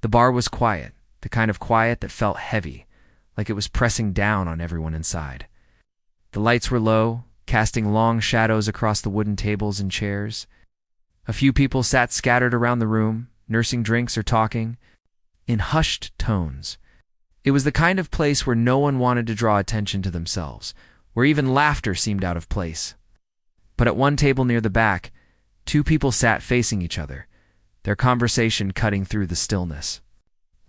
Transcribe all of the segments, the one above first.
The bar was quiet, the kind of quiet that felt heavy, like it was pressing down on everyone inside. The lights were low, casting long shadows across the wooden tables and chairs. A few people sat scattered around the room, nursing drinks or talking, in hushed tones. It was the kind of place where no one wanted to draw attention to themselves, where even laughter seemed out of place. But at one table near the back, two people sat facing each other, their conversation cutting through the stillness.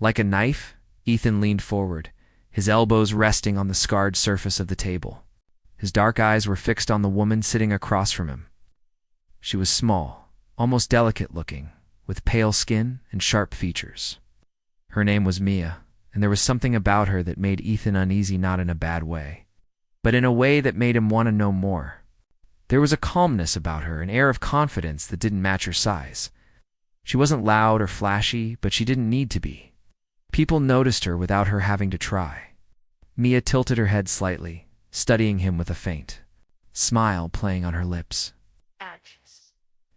Like a knife, Ethan leaned forward, his elbows resting on the scarred surface of the table. His dark eyes were fixed on the woman sitting across from him. She was small, almost delicate-looking, with pale skin and sharp features. Her name was Mia, and there was something about her that made Ethan uneasy, not in a bad way, but in a way that made him want to know more. There was a calmness about her, an air of confidence that didn't match her size. She wasn't loud or flashy, but she didn't need to be. People noticed her without her having to try. Mia tilted her head slightly, studying him with a faint smile playing on her lips.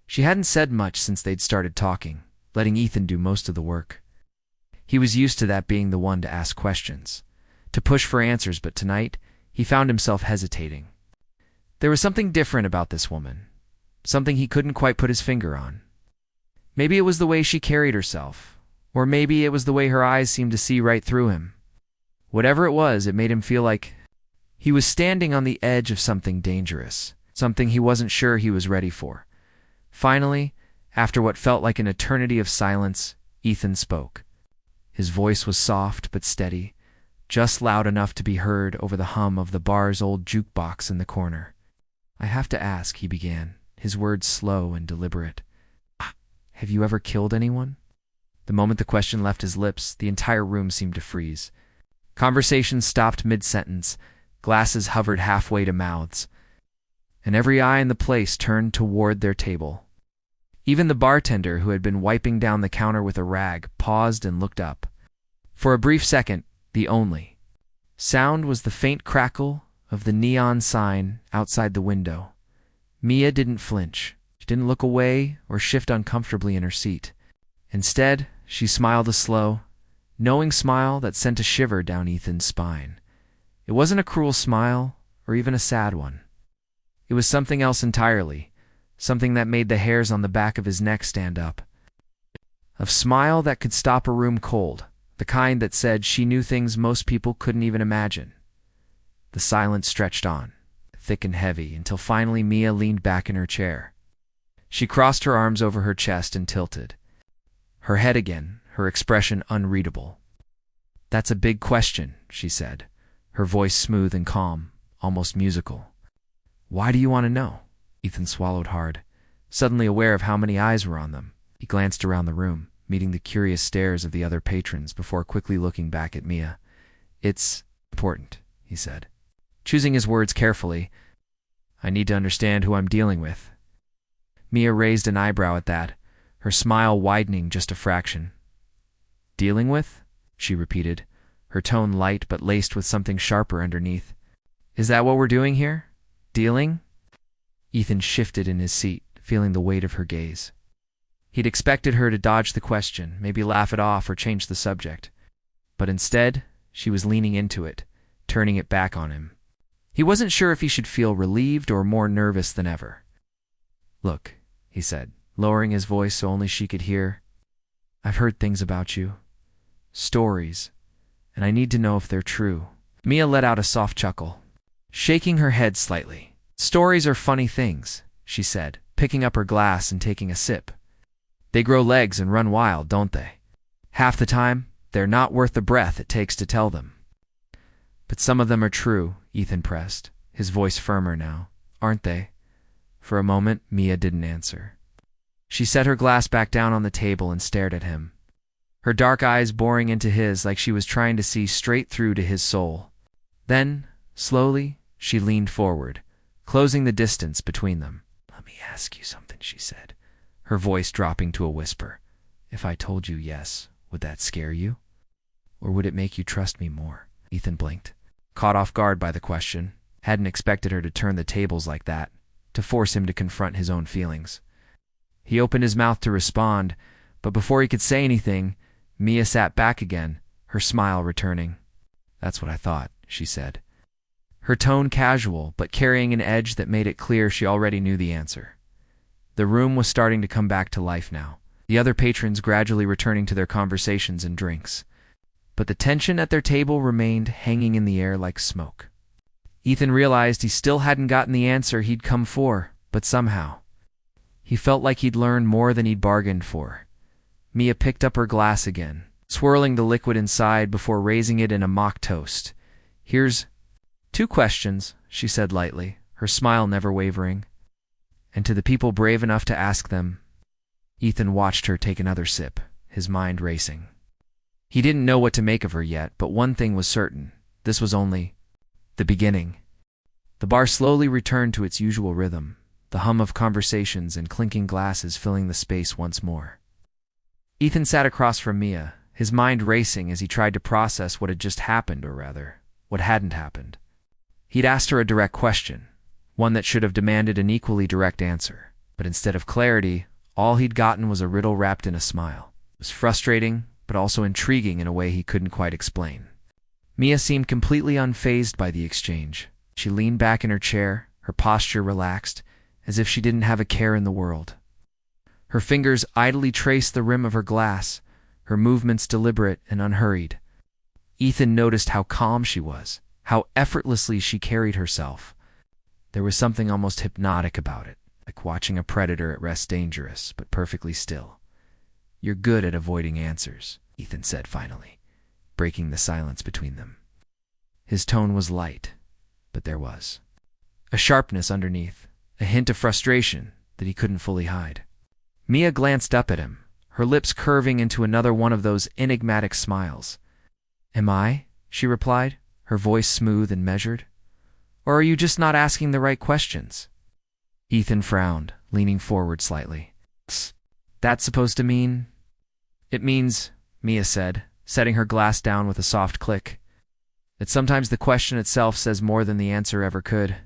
She hadn't said much since they'd started talking, letting Ethan do most of the work. He was used to that, being the one to ask questions, to push for answers, but tonight he found himself hesitating. There was something different about this woman, something he couldn't quite put his finger on. Maybe it was the way she carried herself, or maybe it was the way her eyes seemed to see right through him. Whatever it was, it made him feel like he was standing on the edge of something dangerous, something he wasn't sure he was ready for. Finally, after what felt like an eternity of silence, Ethan spoke. His voice was soft but steady, just loud enough to be heard over the hum of the bar's old jukebox in the corner. "I have to ask," he began, his words slow and deliberate. "Have you ever killed anyone?" The moment the question left his lips, the entire room seemed to freeze. Conversation stopped mid-sentence, glasses hovered halfway to mouths, and every eye in the place turned toward their table. Even the bartender, who had been wiping down the counter with a rag, paused and looked up. For a brief second, the only sound was the faint crackle of the neon sign outside the window. Mia didn't flinch. She didn't look away or shift uncomfortably in her seat. Instead, she smiled a slow, knowing smile that sent a shiver down Ethan's spine. It wasn't a cruel smile or even a sad one. It was something else entirely, something that made the hairs on the back of his neck stand up. A smile that could stop a room cold, the kind that said she knew things most people couldn't even imagine. The silence stretched on, thick and heavy, until finally Mia leaned back in her chair. She crossed her arms over her chest and tilted her head again, her expression unreadable. "That's a big question," she said, her voice smooth and calm, almost musical. "Why do you want to know?" Ethan swallowed hard, suddenly aware of how many eyes were on them. He glanced around the room, meeting the curious stares of the other patrons before quickly looking back at Mia. "It's important," he said, choosing his words carefully. "I need to understand who I'm dealing with." Mia raised an eyebrow at that, her smile widening just a fraction. "Dealing with?" she repeated, her tone light but laced with something sharper underneath. "Is that what we're doing here? Dealing?" Ethan shifted in his seat, feeling the weight of her gaze. He'd expected her to dodge the question, maybe laugh it off or change the subject. But instead, she was leaning into it, turning it back on him. He wasn't sure if he should feel relieved or more nervous than ever. "Look," he said, lowering his voice so only she could hear. "I've heard things about you. Stories. And I need to know if they're true." Mia let out a soft chuckle, shaking her head slightly. "Stories are funny things," she said, picking up her glass and taking a sip. "They grow legs and run wild, don't they? Half the time, they're not worth the breath it takes to tell them." "But some of them are true," Ethan pressed, his voice firmer now. "Aren't they?" For a moment, Mia didn't answer. She set her glass back down on the table and stared at him, her dark eyes boring into his like she was trying to see straight through to his soul. Then, slowly, she leaned forward, closing the distance between them. "Let me ask you something," she said, her voice dropping to a whisper. "If I told you yes, would that scare you? Or would it make you trust me more?" Ethan blinked, caught off guard by the question. Hadn't expected her to turn the tables like that, to force him to confront his own feelings. He opened his mouth to respond, but before he could say anything, Mia sat back again, her smile returning. "That's what I thought," she said. Her tone casual, but carrying an edge that made it clear she already knew the answer. The room was starting to come back to life now, the other patrons gradually returning to their conversations and drinks. But the tension at their table remained hanging in the air like smoke. Ethan realized he still hadn't gotten the answer he'd come for, but somehow he felt like he'd learned more than he'd bargained for. Mia picked up her glass again, swirling the liquid inside before raising it in a mock toast. "Here's 2 questions," she said lightly, her smile never wavering. "And to the people brave enough to ask them." Ethan watched her take another sip, his mind racing. He didn't know what to make of her yet, but one thing was certain. This was only the beginning. The bar slowly returned to its usual rhythm, the hum of conversations and clinking glasses filling the space once more. Ethan sat across from Mia, his mind racing as he tried to process what had just happened, or rather, what hadn't happened. He'd asked her a direct question, one that should have demanded an equally direct answer, but instead of clarity, all he'd gotten was a riddle wrapped in a smile. It was frustrating, but also intriguing in a way he couldn't quite explain. Mia seemed completely unfazed by the exchange. She leaned back in her chair, her posture relaxed, as if she didn't have a care in the world. Her fingers idly traced the rim of her glass, her movements deliberate and unhurried. Ethan noticed how calm she was, how effortlessly she carried herself. There was something almost hypnotic about it, like watching a predator at rest dangerous, but perfectly still. "You're good at avoiding answers," Ethan said finally, breaking the silence between them. His tone was light, but there was a sharpness underneath, a hint of frustration that he couldn't fully hide. Mia glanced up at him, her lips curving into another one of those enigmatic smiles. "Am I?" she replied, her voice smooth and measured. "Or are you just not asking the right questions?" Ethan frowned, leaning forward slightly. "That's supposed to mean?" "It means," Mia said, setting her glass down with a soft click, "that sometimes the question itself says more than the answer ever could."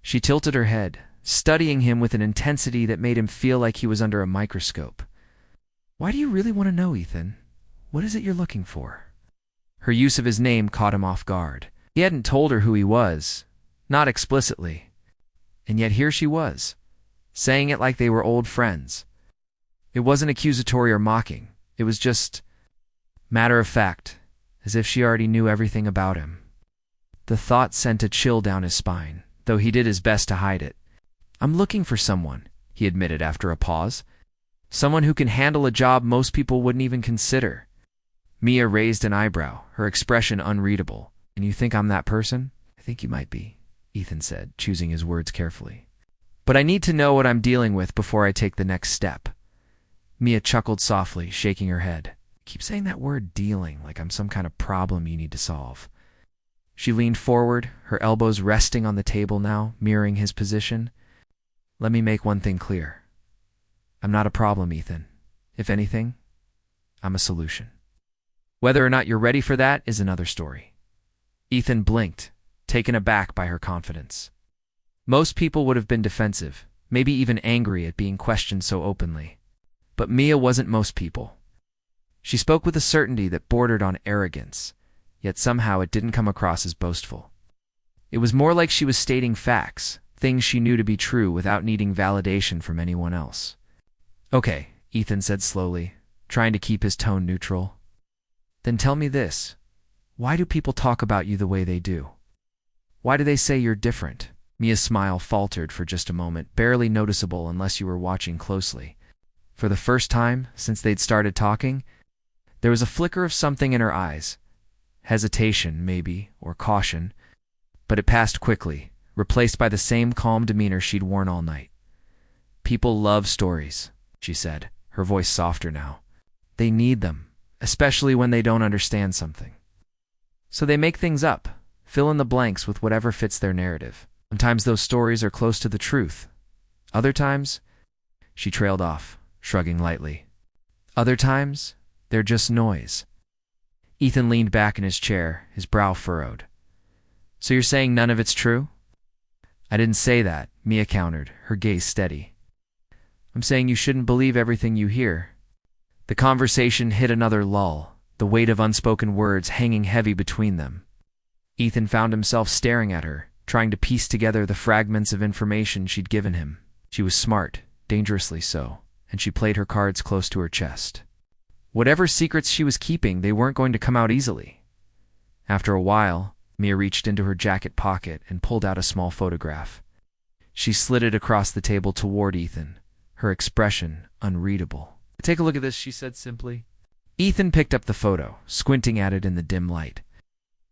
She tilted her head, studying him with an intensity that made him feel like he was under a microscope. "Why do you really want to know, Ethan? What is it you're looking for?" Her use of his name caught him off guard. He hadn't told her who he was, not explicitly. And yet here she was, saying it like they were old friends. It wasn't accusatory or mocking. It was just matter of fact, as if she already knew everything about him. The thought sent a chill down his spine, though he did his best to hide it. "I'm looking for someone," he admitted after a pause. "Someone who can handle a job most people wouldn't even consider." Mia raised an eyebrow, her expression unreadable. "And you think I'm that person?" "I think you might be," Ethan said, choosing his words carefully. "But I need to know what I'm dealing with before I take the next step." Mia chuckled softly, shaking her head. "Keep saying that word dealing like I'm some kind of problem you need to solve." She leaned forward, her elbows resting on the table now, mirroring his position. "Let me make one thing clear. I'm not a problem, Ethan. If anything, I'm a solution. Whether or not you're ready for that is another story." Ethan blinked, taken aback by her confidence. Most people would have been defensive, maybe even angry at being questioned so openly. But Mia wasn't most people. She spoke with a certainty that bordered on arrogance, yet somehow it didn't come across as boastful. It was more like she was stating facts, things she knew to be true without needing validation from anyone else. "Okay," Ethan said slowly, trying to keep his tone neutral. "Then tell me this. Why do people talk about you the way they do? Why do they say you're different?" Mia's smile faltered for just a moment, barely noticeable unless you were watching closely. For the first time since they'd started talking, there was a flicker of something in her eyes. Hesitation, maybe, or caution. But it passed quickly, replaced by the same calm demeanor she'd worn all night. "People love stories," she said, her voice softer now. "They need them, especially when they don't understand something. So they make things up, fill in the blanks with whatever fits their narrative. Sometimes those stories are close to the truth. Other times," she trailed off, shrugging lightly. "Other times, they're just noise." Ethan leaned back in his chair, his brow furrowed. "So you're saying none of it's true?" "I didn't say that," Mia countered, her gaze steady. "I'm saying you shouldn't believe everything you hear. The conversation hit another lull, the weight of unspoken words hanging heavy between them. Ethan found himself staring at her, trying to piece together the fragments of information she'd given him. She was smart, dangerously so, and she played her cards close to her chest. Whatever secrets she was keeping, they weren't going to come out easily. After a while, Mia reached into her jacket pocket and pulled out a small photograph. She slid it across the table toward Ethan, her expression unreadable. "Take a look at this," she said simply. Ethan picked up the photo, squinting at it in the dim light.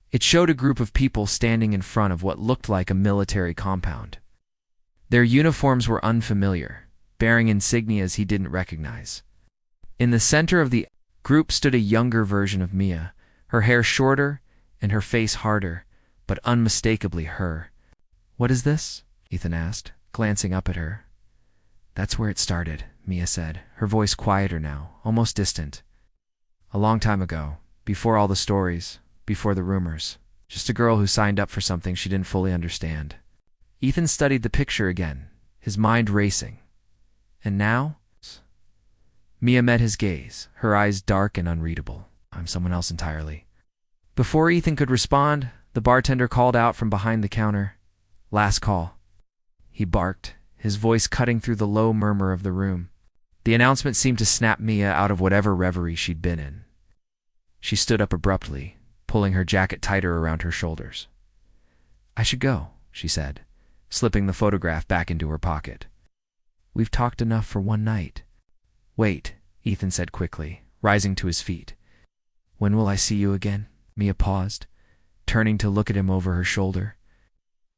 It showed a group of people standing in front of what looked like a military compound. Their uniforms were unfamiliar, bearing insignias he didn't recognize. In the center of the group stood a younger version of Mia, her hair shorter and her face harder, but unmistakably her. "What is this?" Ethan asked, glancing up at her. "That's where it started," Mia said, her voice quieter now, almost distant. "A long time ago, before all the stories, before the rumors. Just a girl who signed up for something she didn't fully understand." Ethan studied the picture again, his mind racing. "And now?" Mia met his gaze, her eyes dark and unreadable. "I'm someone else entirely." Before Ethan could respond, the bartender called out from behind the counter, "Last call." He barked, his voice cutting through the low murmur of the room. The announcement seemed to snap Mia out of whatever reverie she'd been in. She stood up abruptly, pulling her jacket tighter around her shoulders. "I should go," she said, slipping the photograph back into her pocket. "We've talked enough for one night." "Wait," Ethan said quickly, rising to his feet. "When will I see you again?" Mia paused, turning to look at him over her shoulder.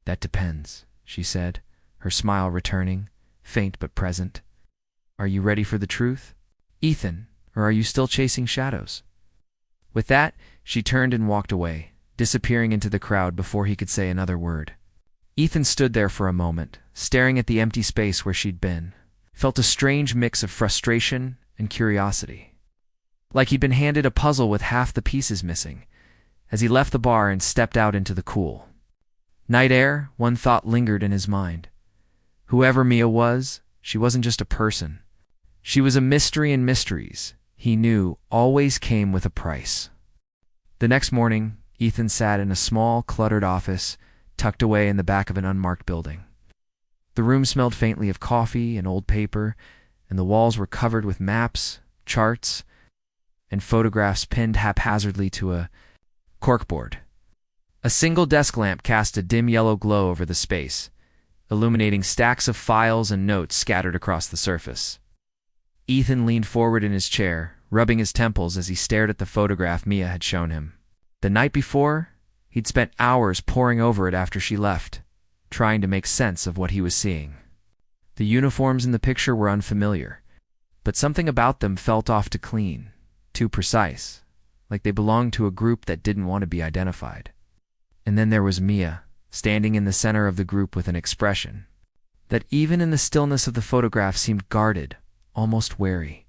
"That depends," she said, her smile returning, faint but present. "Are you ready for the truth, Ethan, or are you still chasing shadows?" With that, she turned and walked away, disappearing into the crowd before he could say another word. Ethan stood there for a moment, staring at the empty space where she'd been, felt a strange mix of frustration and curiosity. Like he'd been handed a puzzle with half the pieces missing, as he left the bar and stepped out into the cool night air. One thought lingered in his mind. Whoever Mia was, she wasn't just a person. She was a mystery, and mysteries, he knew, always came with a price. The next morning, Ethan sat in a small, cluttered office tucked away in the back of an unmarked building. The room smelled faintly of coffee and old paper, and the walls were covered with maps, charts, and photographs pinned haphazardly to a corkboard. A single desk lamp cast a dim yellow glow over the space, illuminating stacks of files and notes scattered across the surface. Ethan leaned forward in his chair, rubbing his temples as he stared at the photograph Mia had shown him. The night before, he'd spent hours poring over it after she left, trying to make sense of what he was seeing. The uniforms in the picture were unfamiliar, but something about them felt off to clean, too precise, like they belonged to a group that didn't want to be identified. And then there was Mia, standing in the center of the group with an expression that even in the stillness of the photograph seemed guarded, almost wary.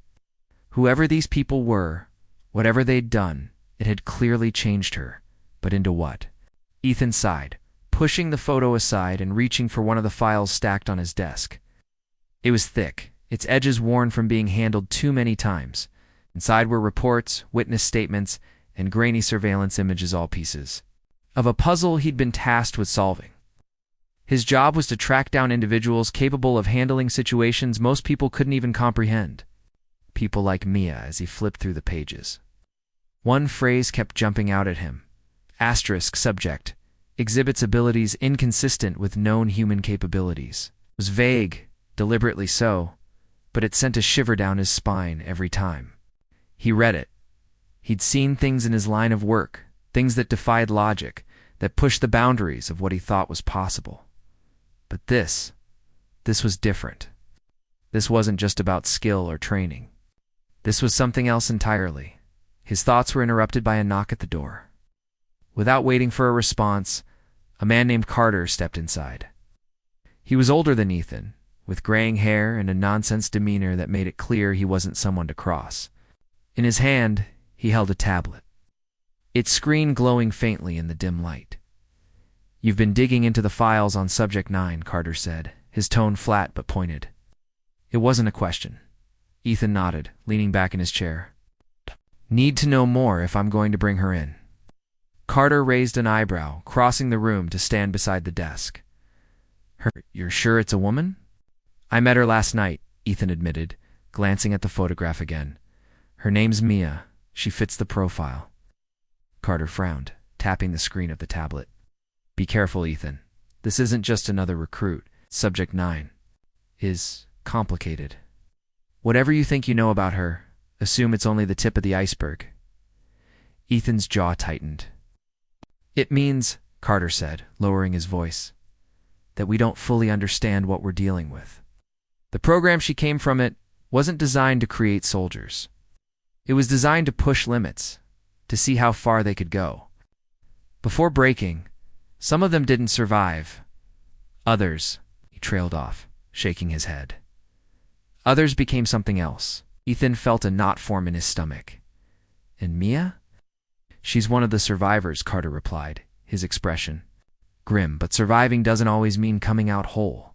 Whoever these people were, whatever they'd done, it had clearly changed her. But into what? Ethan sighed, pushing the photo aside and reaching for one of the files stacked on his desk. It was thick, its edges worn from being handled too many times. Inside were reports, witness statements, and grainy surveillance images, all pieces of a puzzle he'd been tasked with solving. His job was to track down individuals capable of handling situations most people couldn't even comprehend. People like Mia. As he flipped through the pages, one phrase kept jumping out at him. Asterisk subject, exhibits abilities inconsistent with known human capabilities. It was vague, deliberately so, but it sent a shiver down his spine every time he read it. He'd seen things in his line of work, things that defied logic, that pushed the boundaries of what he thought was possible. But this was different. This wasn't just about skill or training. This was something else entirely. His thoughts were interrupted by a knock at the door. Without waiting for a response, a man named Carter stepped inside. He was older than Ethan, with graying hair and a nonsense demeanor that made it clear he wasn't someone to cross. In his hand, he held a tablet, its screen glowing faintly in the dim light. "You've been digging into the files on Subject 9, Carter said, his tone flat but pointed. It wasn't a question. Ethan nodded, leaning back in his chair. Need to know more if I'm going to bring her in. Carter raised an eyebrow, crossing the room to stand beside the desk. You're sure it's a woman? I met her last night, Ethan admitted, glancing at the photograph again. Her name's Mia. She fits the profile. Carter frowned, tapping the screen of the tablet. Be careful, Ethan. This isn't just another recruit. Subject 9 is complicated. Whatever you think you know about her, assume it's only the tip of the iceberg. Ethan's jaw tightened. It means, Carter said, lowering his voice, that we don't fully understand what we're dealing with. The program she came from wasn't designed to create soldiers. It was designed to push limits, to see how far they could go. Before breaking, some of them didn't survive. Others, he trailed off, shaking his head. Others became something else. Ethan felt a knot form in his stomach. And Mia? She's one of the survivors, Carter replied, his expression grim, but surviving doesn't always mean coming out whole.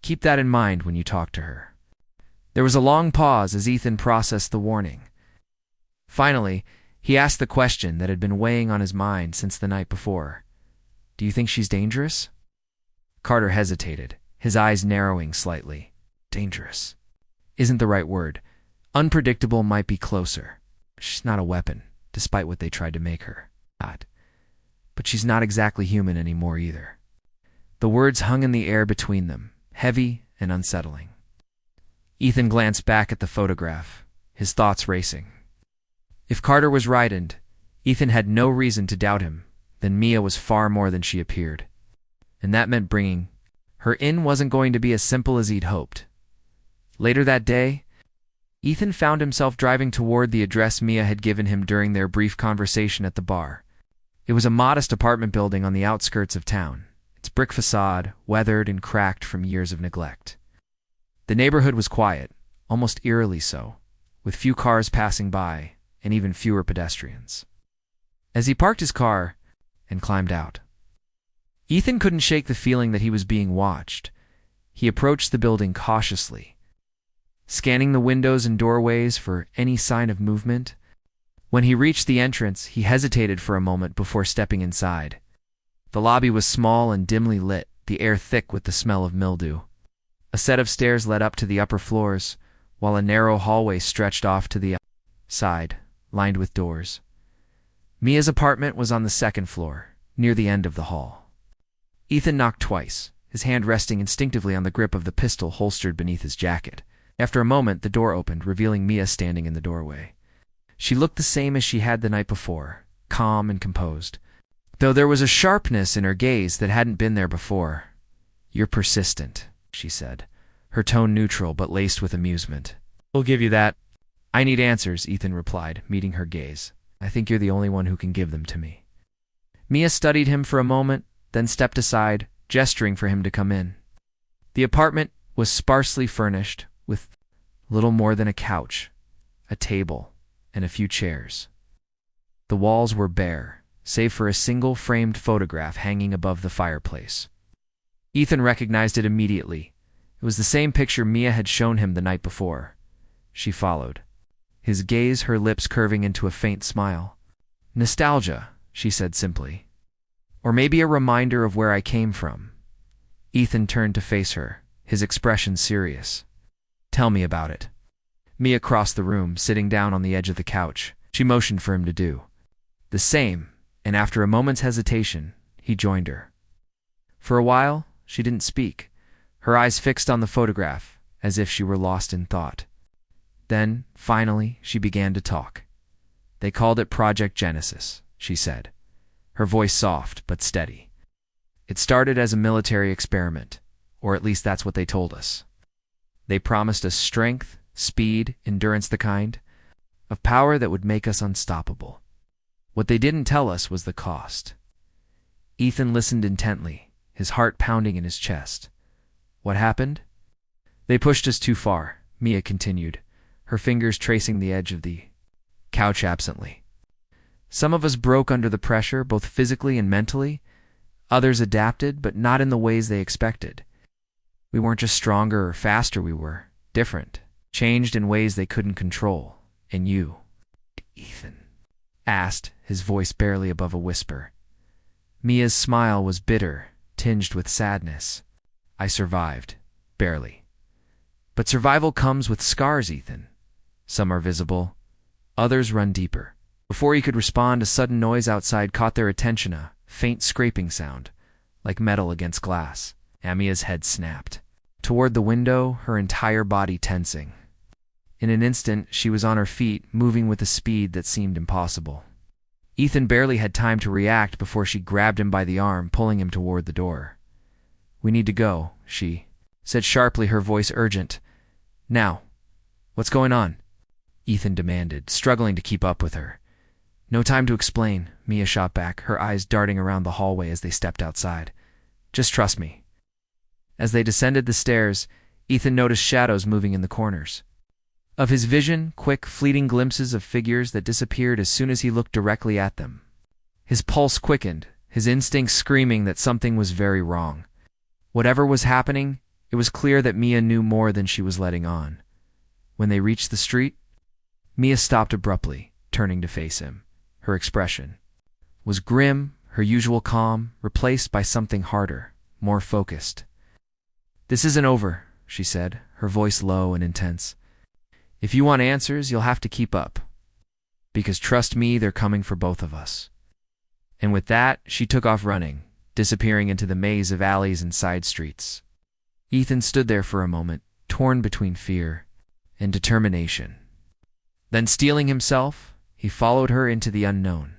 Keep that in mind when you talk to her. There was a long pause as Ethan processed the warning. Finally, he asked the question that had been weighing on his mind since the night before. Do you think she's dangerous? Carter hesitated, his eyes narrowing slightly. Dangerous isn't the right word. Unpredictable might be closer. She's not a weapon, despite what they tried to make her. But she's not exactly human anymore either. The words hung in the air between them, heavy and unsettling. Ethan glanced back at the photograph, his thoughts racing. If Carter was right and Ethan had no reason to doubt him, then Mia was far more than she appeared. And that meant bringing her in wasn't going to be as simple as he'd hoped. Later that day, Ethan found himself driving toward the address Mia had given him during their brief conversation at the bar. It was a modest apartment building on the outskirts of town, its brick facade weathered and cracked from years of neglect. The neighborhood was quiet, almost eerily so, with few cars passing by and even fewer pedestrians. As he parked his car and climbed out, Ethan couldn't shake the feeling that he was being watched. He approached the building cautiously, scanning the windows and doorways for any sign of movement. When he reached the entrance, he hesitated for a moment before stepping inside. The lobby was small and dimly lit, the air thick with the smell of mildew. A set of stairs led up to the upper floors, while a narrow hallway stretched off to the side, lined with doors. Mia's apartment was on the second floor, near the end of the hall. Ethan knocked twice, his hand resting instinctively on the grip of the pistol holstered beneath his jacket. After a moment, the door opened, revealing Mia standing in the doorway. She looked the same as she had the night before, calm and composed, though there was a sharpness in her gaze that hadn't been there before. You're persistent, she said, her tone neutral but laced with amusement. I'll give you that. I need answers, Ethan replied, meeting her gaze. I think you're the only one who can give them to me. Mia studied him for a moment, then stepped aside, gesturing for him to come in. The apartment was sparsely furnished, with little more than a couch, a table, and a few chairs. The walls were bare, save for a single framed photograph hanging above the fireplace. Ethan recognized it immediately. It was the same picture Mia had shown him the night before. She followed, his gaze, her lips curving into a faint smile. Nostalgia, she said simply. Or maybe a reminder of where I came from. Ethan turned to face her, his expression serious. Tell me about it. Mia crossed the room, sitting down on the edge of the couch. She motioned for him to do the same, and after a moment's hesitation, he joined her. For a while, she didn't speak, her eyes fixed on the photograph, as if she were lost in thought. Then, finally, she began to talk. They called it Project Genesis, she said, her voice soft but steady. It started as a military experiment, or at least that's what they told us. They promised us strength, speed, endurance, the kind of power that would make us unstoppable. What they didn't tell us was the cost. Ethan listened intently, his heart pounding in his chest. What happened? They pushed us too far, Mia continued, her fingers tracing the edge of the couch absently. Some of us broke under the pressure, both physically and mentally. Others adapted, but not in the ways they expected. We weren't just stronger or faster, we were different, changed in ways they couldn't control. And you, Ethan? Asked, his voice barely above a whisper. Mia's smile was bitter, tinged with sadness. I survived. Barely. But survival comes with scars, Ethan. Some are visible. Others run deeper. Before he could respond, a sudden noise outside caught their attention, a faint scraping sound, like metal against glass. Mia's head snapped. Toward the window, her entire body tensing. In an instant, she was on her feet, moving with a speed that seemed impossible. Ethan barely had time to react before she grabbed him by the arm, pulling him toward the door. We need to go, she said sharply, her voice urgent. Now. What's going on? Ethan demanded, struggling to keep up with her. No time to explain, Mia shot back, her eyes darting around the hallway as they stepped outside. Just trust me. As they descended the stairs, Ethan noticed shadows moving in the corners. Of his vision, quick, fleeting glimpses of figures that disappeared as soon as he looked directly at them. His pulse quickened, his instincts screaming that something was very wrong. Whatever was happening, it was clear that Mia knew more than she was letting on. When they reached the street, Mia stopped abruptly, turning to face him. Her expression was grim, her usual calm, replaced by something harder, more focused. This isn't over, she said, her voice low and intense. If you want answers, you'll have to keep up. Because trust me, they're coming for both of us. And with that, she took off running, disappearing into the maze of alleys and side streets. Ethan stood there for a moment, torn between fear and determination. Then, steeling himself, he followed her into the unknown.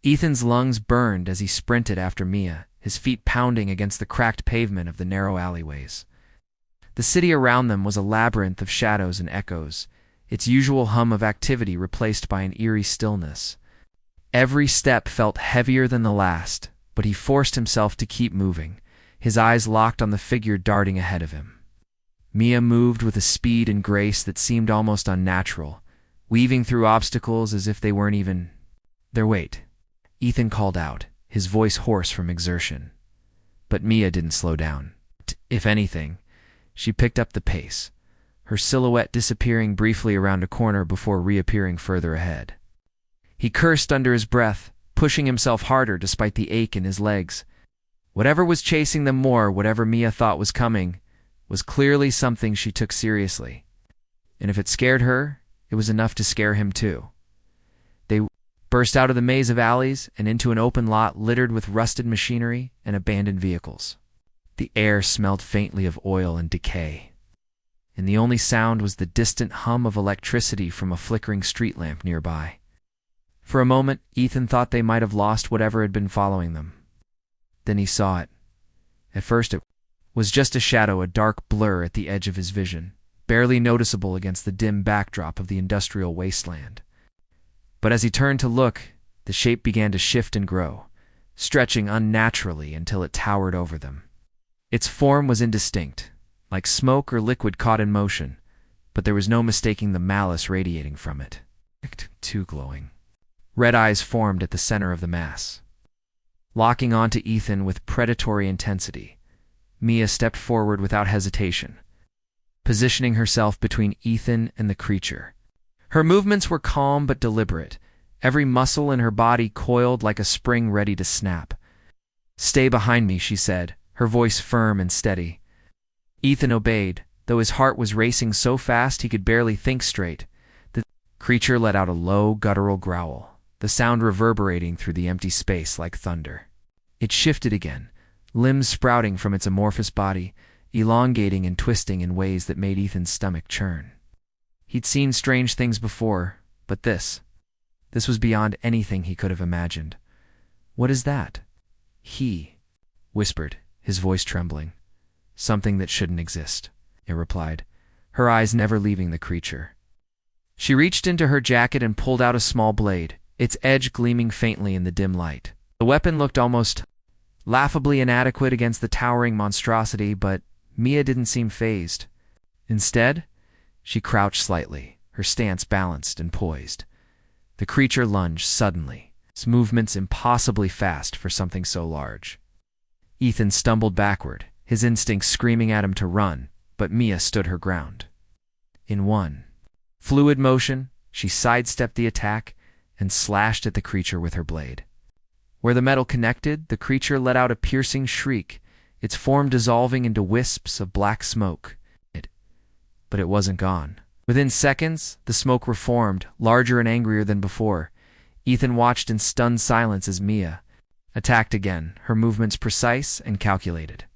Ethan's lungs burned as he sprinted after Mia, his feet pounding against the cracked pavement of the narrow alleyways. The city around them was a labyrinth of shadows and echoes, its usual hum of activity replaced by an eerie stillness. Every step felt heavier than the last, but he forced himself to keep moving, his eyes locked on the figure darting ahead of him. Mia moved with a speed and grace that seemed almost unnatural, weaving through obstacles as if they weren't even their weight. Ethan called out, his voice hoarse from exertion. But Mia didn't slow down. If anything, she picked up the pace, her silhouette disappearing briefly around a corner before reappearing further ahead. He cursed under his breath, pushing himself harder despite the ache in his legs. Whatever was chasing them more, whatever Mia thought was coming, was clearly something she took seriously. And if it scared her, it was enough to scare him too. They burst out of the maze of alleys and into an open lot littered with rusted machinery and abandoned vehicles. The air smelled faintly of oil and decay, and the only sound was the distant hum of electricity from a flickering street lamp nearby. For a moment, Ethan thought they might have lost whatever had been following them. Then he saw it. At first it was just a shadow, a dark blur at the edge of his vision, barely noticeable against the dim backdrop of the industrial wasteland. But as he turned to look, the shape began to shift and grow, stretching unnaturally until it towered over them. Its form was indistinct, like smoke or liquid caught in motion, but there was no mistaking the malice radiating from it. Too glowing. Red eyes formed at the center of the mass. Locking onto Ethan with predatory intensity, Mia stepped forward without hesitation, positioning herself between Ethan and the creature. Her movements were calm but deliberate, every muscle in her body coiled like a spring ready to snap. "Stay behind me," she said, her voice firm and steady. Ethan obeyed, though his heart was racing so fast he could barely think straight. The creature let out a low, guttural growl, the sound reverberating through the empty space like thunder. It shifted again, limbs sprouting from its amorphous body, elongating and twisting in ways that made Ethan's stomach churn. He'd seen strange things before, but this was beyond anything he could have imagined. "What is that?" He whispered, his voice trembling. "Something that shouldn't exist," it replied, her eyes never leaving the creature. She reached into her jacket and pulled out a small blade, its edge gleaming faintly in the dim light. The weapon looked almost laughably inadequate against the towering monstrosity, but Mia didn't seem fazed. Instead, she crouched slightly, her stance balanced and poised. The creature lunged suddenly, its movements impossibly fast for something so large. Ethan stumbled backward, his instincts screaming at him to run, but Mia stood her ground. In one fluid motion, she sidestepped the attack and slashed at the creature with her blade. Where the metal connected, the creature let out a piercing shriek, its form dissolving into wisps of black smoke. But it wasn't gone. Within seconds, the smoke reformed, larger and angrier than before. Ethan watched in stunned silence as Mia attacked again, her movements precise and calculated.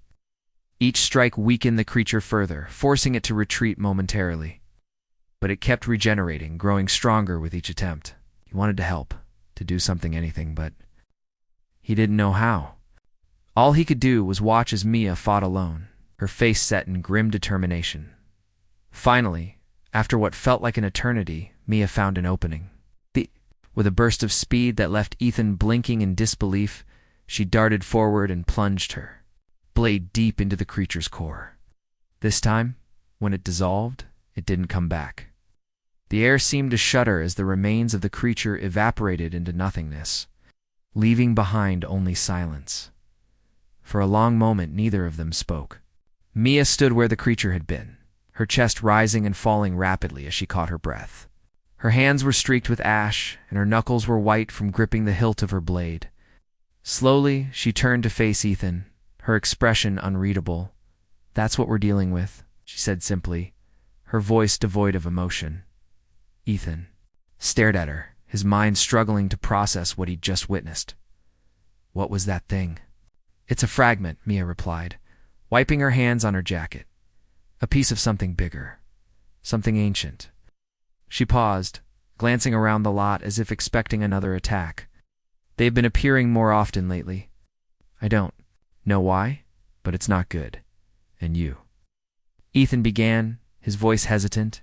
Each strike weakened the creature further, forcing it to retreat momentarily. But it kept regenerating, growing stronger with each attempt. He wanted to help, to do something, anything, but he didn't know how. All he could do was watch as Mia fought alone, her face set in grim determination. Finally, after what felt like an eternity, Mia found an opening. With a burst of speed that left Ethan blinking in disbelief, she darted forward and plunged her blade deep into the creature's core. This time, when it dissolved, it didn't come back. The air seemed to shudder as the remains of the creature evaporated into nothingness, leaving behind only silence. For a long moment, neither of them spoke. Mia stood where the creature had been, her chest rising and falling rapidly as she caught her breath. Her hands were streaked with ash, and her knuckles were white from gripping the hilt of her blade. Slowly, she turned to face Ethan, her expression unreadable. "That's what we're dealing with," she said simply, her voice devoid of emotion. Ethan stared at her, his mind struggling to process what he'd just witnessed. "What was that thing?" "It's a fragment," Mia replied, wiping her hands on her jacket. "A piece of something bigger, something ancient." She paused, glancing around the lot as if expecting another attack. "They've been appearing more often lately. I don't know why, but it's not good. And you?" Ethan began, his voice hesitant.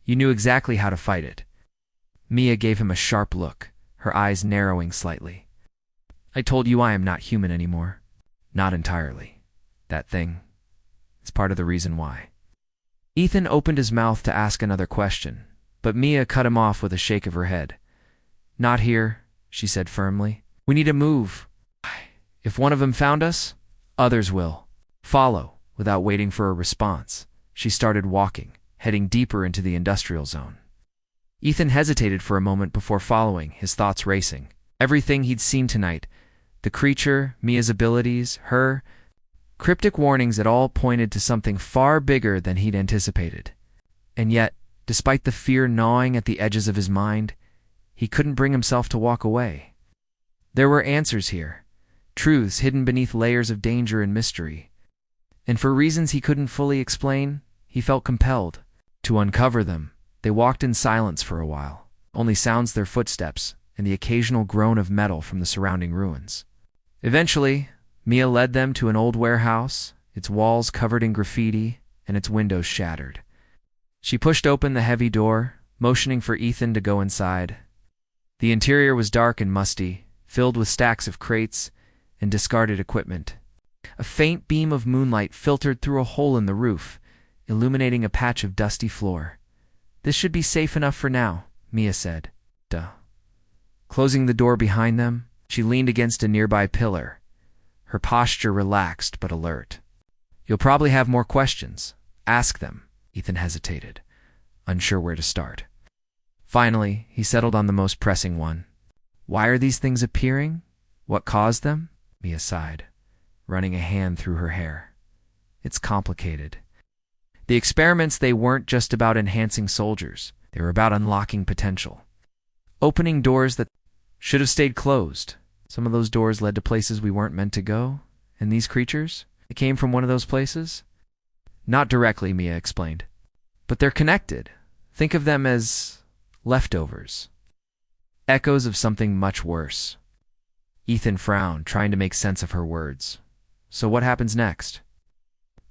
"You knew exactly how to fight it." Mia gave him a sharp look, her eyes narrowing slightly. "I told you I am not human anymore." "Not entirely. That thing is part of the reason why." Ethan opened his mouth to ask another question, but Mia cut him off with a shake of her head. "Not here," she said firmly. "We need to move. If one of them found us, others will follow." Without waiting for a response, she started walking, heading deeper into the industrial zone. Ethan hesitated for a moment before following, his thoughts racing. Everything he'd seen tonight, the creature, Mia's abilities, her cryptic warnings, it all pointed to something far bigger than he'd anticipated. And yet, despite the fear gnawing at the edges of his mind, he couldn't bring himself to walk away. There were answers here, truths hidden beneath layers of danger and mystery. And for reasons he couldn't fully explain, he felt compelled to uncover them. They walked in silence for a while, only sounds their footsteps and the occasional groan of metal from the surrounding ruins. Eventually, Mia led them to an old warehouse, its walls covered in graffiti and its windows shattered. She pushed open the heavy door, motioning for Ethan to go inside. The interior was dark and musty, filled with stacks of crates and discarded equipment. A faint beam of moonlight filtered through a hole in the roof, illuminating a patch of dusty floor. "This should be safe enough for now," Mia said. "Duh." Closing the door behind them, she leaned against a nearby pillar, her posture relaxed but alert. "You'll probably have more questions. Ask them." Ethan hesitated, unsure where to start. Finally, he settled on the most pressing one. "Why are these things appearing? What caused them?" Mia sighed, running a hand through her hair. "It's complicated. The experiments, they weren't just about enhancing soldiers. They were about unlocking potential. Opening doors that should have stayed closed. Some of those doors led to places we weren't meant to go. And these creatures, they came from one of those places?" "Not directly," Mia explained. "But they're connected. Think of them as leftovers. Echoes of something much worse." Ethan frowned, trying to make sense of her words. "So what happens next?"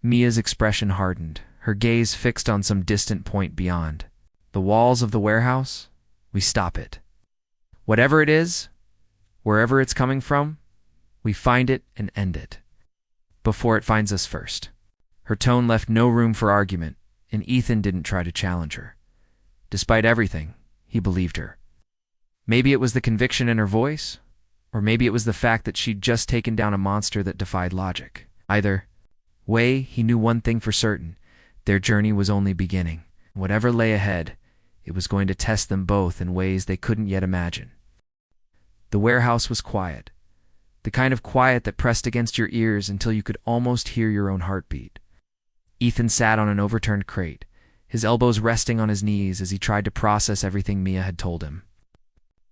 Mia's expression hardened, her gaze fixed on some distant point beyond. "The walls of the warehouse? We stop it. Whatever it is, wherever it's coming from, we find it and end it. Before it finds us first." Her tone left no room for argument, and Ethan didn't try to challenge her. Despite everything, he believed her. Maybe it was the conviction in her voice, or maybe it was the fact that she'd just taken down a monster that defied logic. Either way, he knew one thing for certain: their journey was only beginning. Whatever lay ahead, it was going to test them both in ways they couldn't yet imagine. The warehouse was quiet, the kind of quiet that pressed against your ears until you could almost hear your own heartbeat. Ethan sat on an overturned crate, his elbows resting on his knees as he tried to process everything Mia had told him.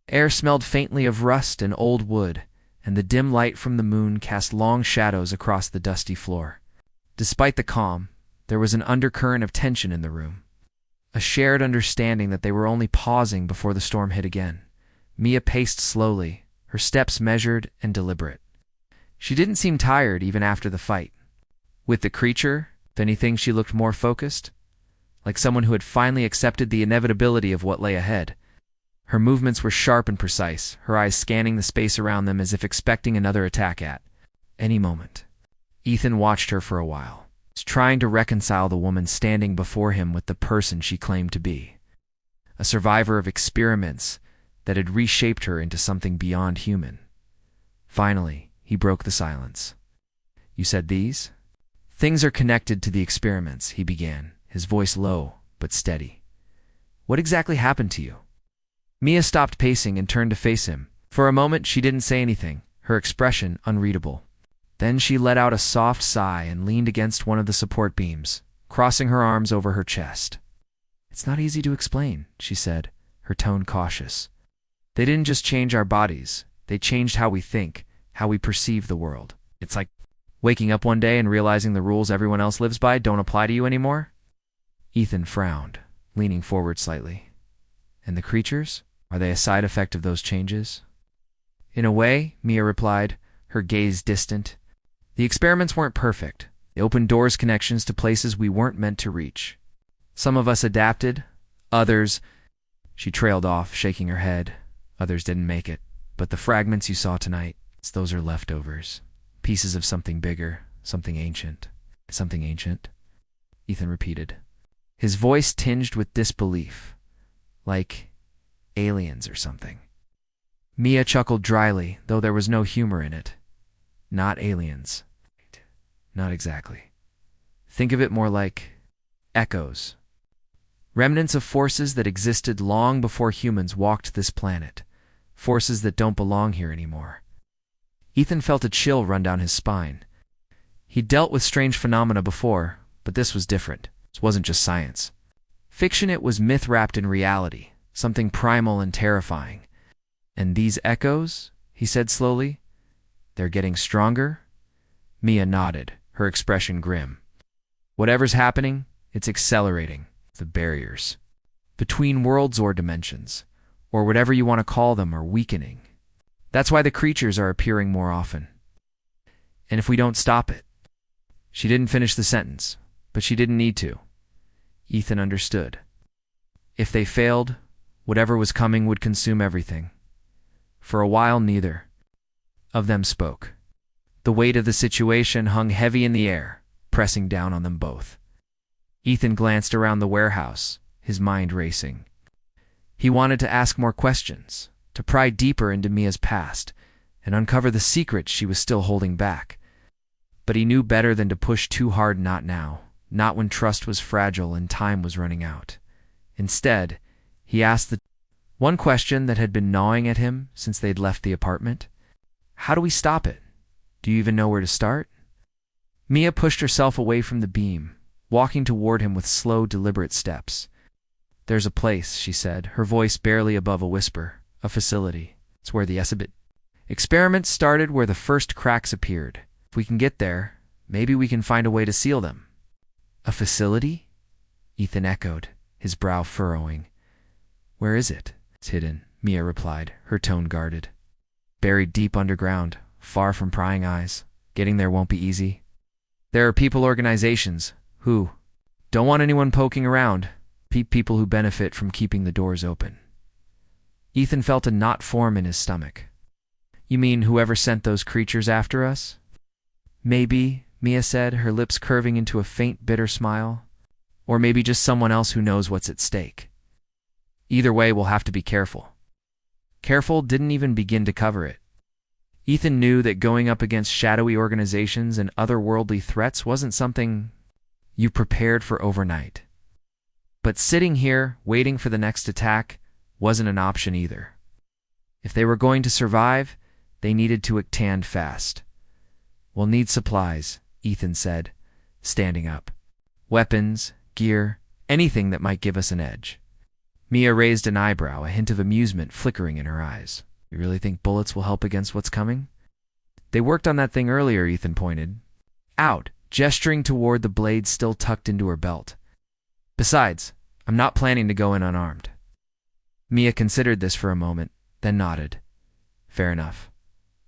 Air smelled faintly of rust and old wood, and the dim light from the moon cast long shadows across the dusty floor. Despite the calm, there was an undercurrent of tension in the room, a shared understanding that they were only pausing before the storm hit again. Mia paced slowly, her steps measured and deliberate. She didn't seem tired even after the fight. With the creature, if anything, she looked more focused, like someone who had finally accepted the inevitability of what lay ahead. Her movements were sharp and precise, her eyes scanning the space around them as if expecting another attack at any moment. Ethan watched her for a while, trying to reconcile the woman standing before him with the person she claimed to be, a survivor of experiments that had reshaped her into something beyond human. Finally, he broke the silence. "You said these? Things are connected to the experiments," he began, his voice low but steady. "What exactly happened to you?" Mia stopped pacing and turned to face him. For a moment, she didn't say anything, her expression unreadable. Then she let out a soft sigh and leaned against one of the support beams, crossing her arms over her chest. "It's not easy to explain," she said, her tone cautious. "They didn't just change our bodies, they changed how we think, how we perceive the world. It's like waking up one day and realizing the rules everyone else lives by don't apply to you anymore." Ethan frowned, leaning forward slightly. "And the creatures? Are they a side effect of those changes?" "In a way," Mia replied, her gaze distant. "The experiments weren't perfect. They opened doors connections to places we weren't meant to reach. Some of us adapted, others—" She trailed off, shaking her head. "Others didn't make it. But the fragments you saw tonight, those are leftovers. Pieces of something bigger, something ancient." "Something ancient?" Ethan repeated, his voice tinged with disbelief, like aliens or something. Mia chuckled dryly, though there was no humor in it. "Not aliens. Not exactly. Think of it more like echoes. Remnants of forces that existed long before humans walked this planet. Forces that don't belong here anymore." Ethan felt a chill run down his spine. He'd dealt with strange phenomena before, but this was different. This wasn't just science. Fiction, it was myth wrapped in reality, something primal and terrifying. "And these echoes," he said slowly, "they're getting stronger?" Mia nodded, her expression grim. "Whatever's happening, it's accelerating the barriers between worlds or dimensions, or whatever you want to call them, are weakening. That's why the creatures are appearing more often. And if we don't stop it—" She didn't finish the sentence, but she didn't need to. Ethan understood. If they failed, whatever was coming would consume everything. For a while, neither of them spoke. The weight of the situation hung heavy in the air, pressing down on them both. Ethan glanced around the warehouse, his mind racing. He wanted to ask more questions, to pry deeper into Mia's past, and uncover the secrets she was still holding back. But he knew better than to push too hard, not now, not when trust was fragile and time was running out. Instead, he asked the one question that had been gnawing at him since they'd left the apartment. "How do we stop it? Do you even know where to start?" Mia pushed herself away from the beam, walking toward him with slow, deliberate steps. "There's a place," she said, her voice barely above a whisper. "A facility. It's where the experiments started, where the first cracks appeared. If we can get there, maybe we can find a way to seal them." "A facility?" Ethan echoed, his brow furrowing. "Where is it?" "It's hidden," Mia replied, her tone guarded. "Buried deep underground, far from prying eyes. Getting there won't be easy. There are organizations who don't want anyone poking around, people who benefit from keeping the doors open." Ethan felt a knot form in his stomach. "You mean whoever sent those creatures after us?" "Maybe," Mia said, her lips curving into a faint, bitter smile. "Or maybe just someone else who knows what's at stake. Either way, we'll have to be careful." Careful didn't even begin to cover it. Ethan knew that going up against shadowy organizations and otherworldly threats wasn't something you prepared for overnight. But sitting here, waiting for the next attack, wasn't an option either. If they were going to survive, they needed to expand fast. "We'll need supplies," Ethan said, standing up. "Weapons, gear, anything that might give us an edge." Mia raised an eyebrow, a hint of amusement flickering in her eyes. "You really think bullets will help against what's coming?" "They worked on that thing earlier," Ethan pointed out, gesturing toward the blade still tucked into her belt. "Besides, I'm not planning to go in unarmed." Mia considered this for a moment, then nodded. "Fair enough.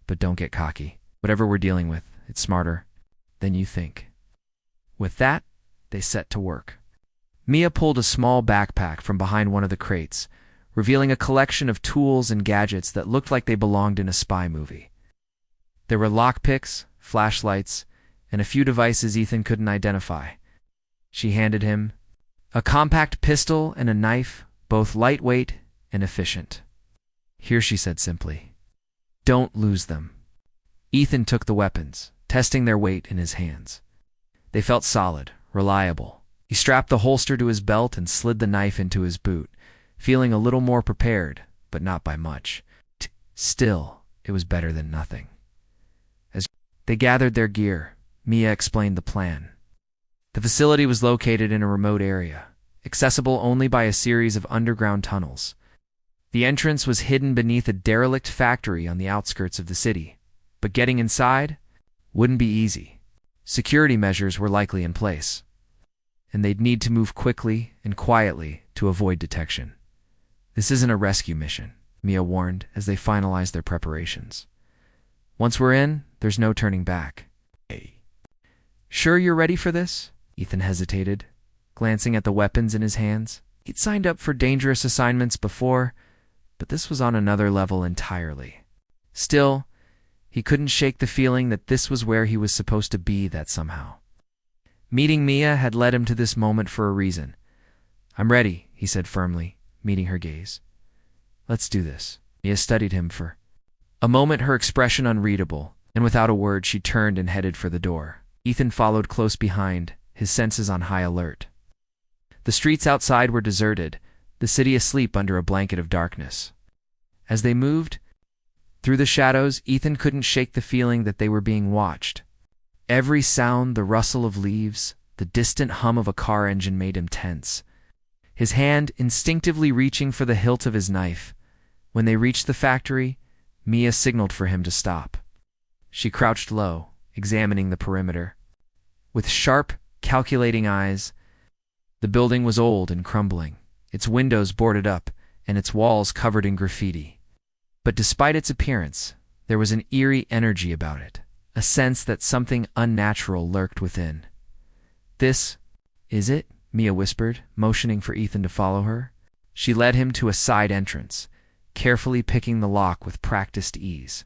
But don't get cocky. Whatever we're dealing with, it's smarter than you think." With that, they set to work. Mia pulled a small backpack from behind one of the crates, revealing a collection of tools and gadgets that looked like they belonged in a spy movie. There were lockpicks, flashlights, and a few devices Ethan couldn't identify. She handed him a compact pistol and a knife, both lightweight and efficient. "Here," she said simply. "Don't lose them." Ethan took the weapons, testing their weight in his hands. They felt solid, reliable. He strapped the holster to his belt and slid the knife into his boot, feeling a little more prepared, but not by much. Still, it was better than nothing. As they gathered their gear, Mia explained the plan. The facility was located in a remote area, accessible only by a series of underground tunnels. The entrance was hidden beneath a derelict factory on the outskirts of the city, but getting inside wouldn't be easy. Security measures were likely in place, and they'd need to move quickly and quietly to avoid detection. "This isn't a rescue mission," Mia warned as they finalized their preparations. "Once we're in, there's no turning back." "Hey. Sure you're ready for this?" Ethan hesitated, glancing at the weapons in his hands. He'd signed up for dangerous assignments before, but this was on another level entirely. Still, he couldn't shake the feeling that this was where he was supposed to be, that somehow. Meeting Mia had led him to this moment for a reason. "I'm ready," he said firmly, meeting her gaze. "Let's do this." Mia studied him for a moment, her expression unreadable, and without a word she turned and headed for the door. Ethan followed close behind, his senses on high alert. The streets outside were deserted, the city asleep under a blanket of darkness. As they moved through the shadows, Ethan couldn't shake the feeling that they were being watched. Every sound, the rustle of leaves, the distant hum of a car engine made him tense, his hand instinctively reaching for the hilt of his knife. When they reached the factory, Mia signaled for him to stop. She crouched low, examining the perimeter. With sharp, calculating eyes, the building was old and crumbling, its windows boarded up and its walls covered in graffiti. But despite its appearance, there was an eerie energy about it, a sense that something unnatural lurked within. "This is it?" Mia whispered, motioning for Ethan to follow her. She led him to a side entrance, carefully picking the lock with practiced ease.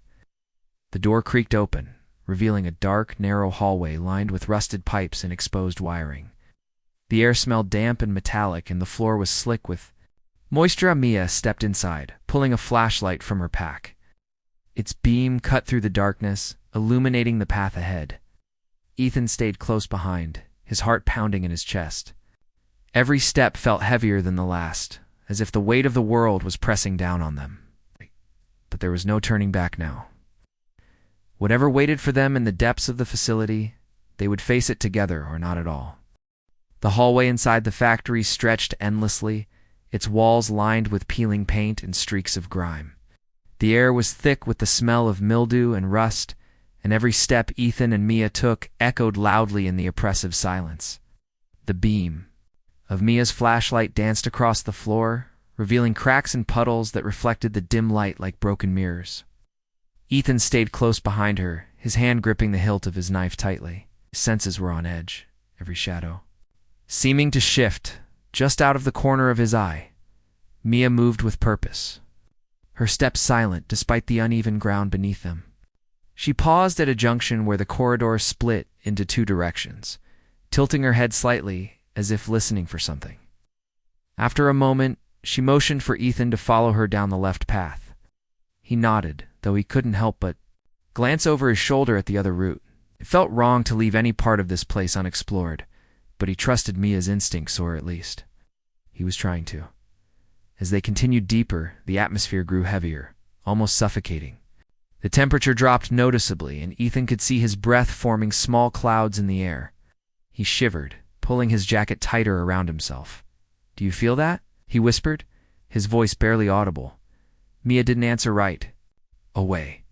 The door creaked open, revealing a dark, narrow hallway lined with rusted pipes and exposed wiring. The air smelled damp and metallic, and the floor was slick with moisture. Mia stepped inside, pulling a flashlight from her pack. Its beam cut through the darkness, illuminating the path ahead. Ethan stayed close behind, his heart pounding in his chest. Every step felt heavier than the last, as if the weight of the world was pressing down on them. But there was no turning back now. Whatever waited for them in the depths of the facility, they would face it together or not at all. The hallway inside the factory stretched endlessly, its walls lined with peeling paint and streaks of grime. The air was thick with the smell of mildew and rust, and every step Ethan and Mia took echoed loudly in the oppressive silence. The beam of Mia's flashlight danced across the floor, revealing cracks and puddles that reflected the dim light like broken mirrors. Ethan stayed close behind her, his hand gripping the hilt of his knife tightly. His senses were on edge, every shadow seeming to shift just out of the corner of his eye. Mia moved with purpose, her steps silent despite the uneven ground beneath them. She paused at a junction where the corridor split into two directions, tilting her head slightly as if listening for something. After a moment, she motioned for Ethan to follow her down the left path. He nodded, though he couldn't help but glance over his shoulder at the other route. It felt wrong to leave any part of this place unexplored, but he trusted Mia's instincts, or at least He was trying to. As they continued deeper, the atmosphere grew heavier, almost suffocating. The temperature dropped noticeably, and Ethan could see his breath forming small clouds in the air. He shivered, pulling his jacket tighter around himself. "Do you feel that?" he whispered, his voice barely audible. Mia didn't answer right. Away.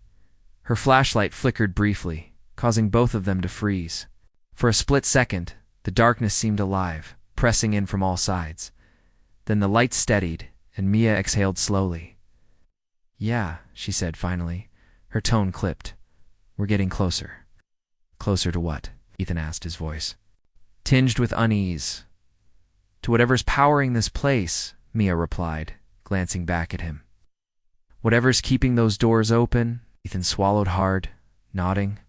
Her flashlight flickered briefly, causing both of them to freeze. For a split second, the darkness seemed alive, pressing in from all sides. Then the light steadied, and Mia exhaled slowly. "Yeah," she said finally. Her tone clipped. "We're getting closer." "Closer to what?" Ethan asked, his voice tinged with unease. "To whatever's powering this place," Mia replied, glancing back at him. "Whatever's keeping those doors open," Ethan swallowed hard, nodding.